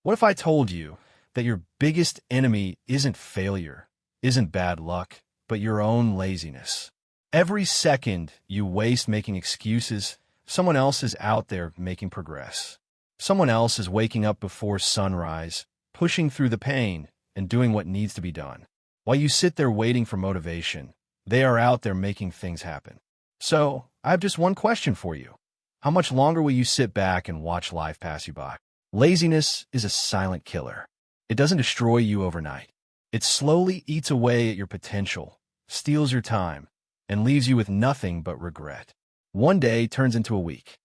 What if I told you that your biggest enemy isn't failure, isn't bad luck, but your own laziness? Every second you waste making excuses, someone else is out there making progress. Someone else is waking up before sunrise, pushing through the pain, and doing what needs to be done. While you sit there waiting for motivation, they are out there making things happen. So, I have just one question for you. How much longer will you sit back and watch life pass you by? Laziness is a silent killer. It doesn't destroy you overnight. It slowly eats away at your potential, steals your time, and leaves you with nothing but regret. One day turns into a week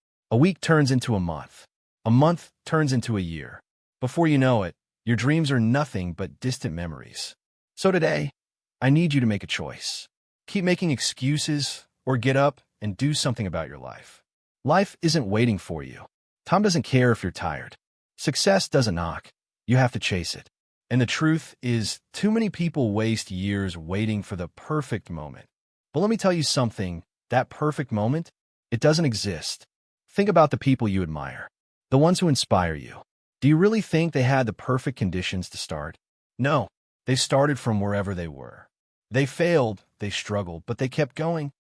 turns into a month turns into a year. Before you know it, your dreams are nothing but distant memories. So today, I need you to make a choice. Keep making excuses or get up and do something about your life. Life isn't waiting for you. Time doesn't care if you're tired. Success doesn't knock. You have to chase it. And the truth is, too many people waste years waiting for the perfect moment. But let me tell you something, that perfect moment, it doesn't exist. Think about the people you admire, the ones who inspire you. Do you really think they had the perfect conditions to start? No, they started from wherever they were. They failed, they struggled, but they kept going.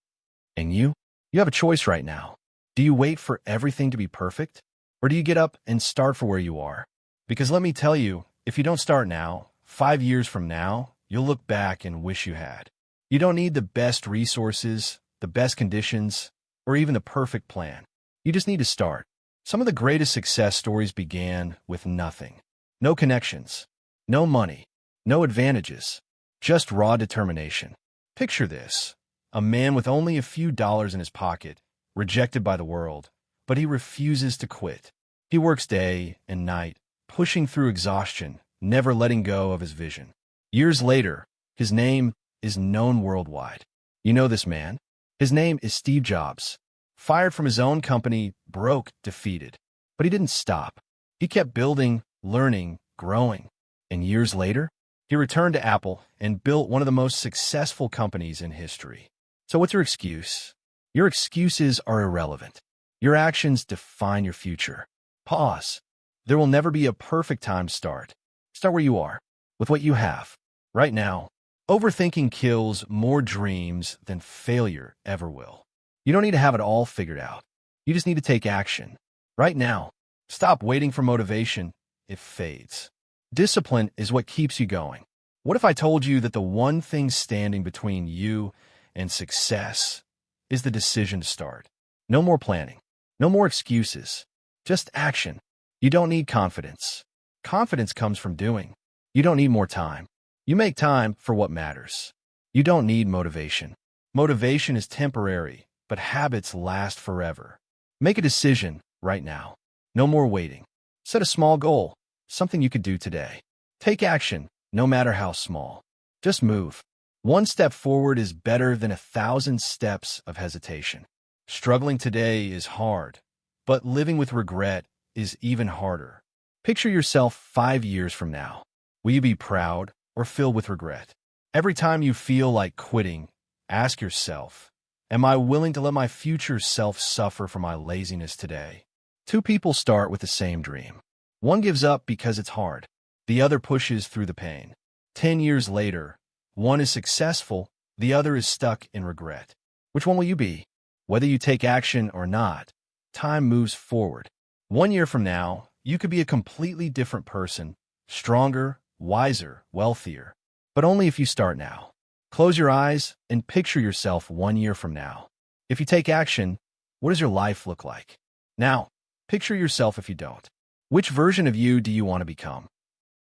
And you? You have a choice right now. Do you wait for everything to be perfect? Or do you get up and start for where you are? Because let me tell you, if you don't start now, 5 years from now, you'll look back and wish you had. You don't need the best resources, the best conditions, or even the perfect plan. You just need to start. Some of the greatest success stories began with nothing. No connections, no money, no advantages, just raw determination. Picture this: a man with only a few dollars in his pocket, rejected by the world, but he refuses to quit. He works day and night, pushing through exhaustion, never letting go of his vision. Years later, his name is known worldwide. You know this man? His name is Steve Jobs. Fired from his own company, broke, defeated. But he didn't stop. He kept building, learning, growing. And years later, he returned to Apple and built one of the most successful companies in history. So what's your excuse? Your excuses are irrelevant. Your actions define your future. Pause. There will never be a perfect time to start. Start where you are, with what you have, right now. Overthinking kills more dreams than failure ever will. You don't need to have it all figured out. You just need to take action. Right now. Stop waiting for motivation. It fades. Discipline is what keeps you going. What if I told you that the one thing standing between you and success is the decision to start? No more planning. No more excuses. Just action. You don't need confidence. Confidence comes from doing. You don't need more time. You make time for what matters. You don't need motivation. Motivation is temporary, but habits last forever. Make a decision right now. No more waiting. Set a small goal, something you could do today. Take action, no matter how small. Just move. One step forward is better than 1,000 steps of hesitation. Struggling today is hard, but living with regret is even harder. Picture yourself 5 years from now. Will you be proud or filled with regret? Every time you feel like quitting, ask yourself, am I willing to let my future self suffer for my laziness today? 2 people start with the same dream. One gives up because it's hard. The other pushes through the pain. 10 years later, one is successful, the other is stuck in regret. Which one will you be? Whether you take action or not, time moves forward. 1 year from now, you could be a completely different person, stronger, wiser, wealthier. But only if you start now. Close your eyes and picture yourself 1 year from now. If you take action, what does your life look like? Now, picture yourself if you don't. Which version of you do you want to become?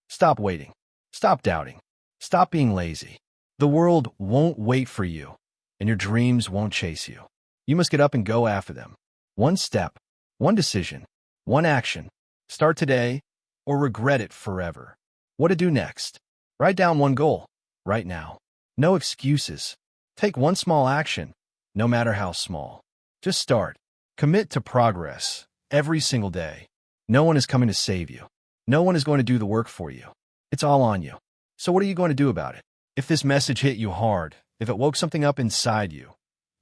Stop waiting. Stop doubting. Stop being lazy. The world won't wait for you, and your dreams won't chase you. You must get up and go after them. One step, one decision, one action. Start today or regret it forever. What to do next? Write down one goal, right now. No excuses. Take one small action, no matter how small. Just start. Commit to progress every single day. No one is coming to save you. No one is going to do the work for you. It's all on you. So what are you going to do about it? If this message hit you hard, if it woke something up inside you,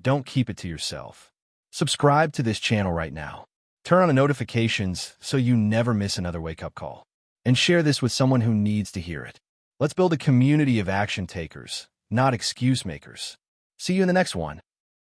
don't keep it to yourself. Subscribe to this channel right now. Turn on the notifications so you never miss another wake-up call. and share this with someone who needs to hear it. Let's build a community of action takers, not excuse makers. See you in the next one.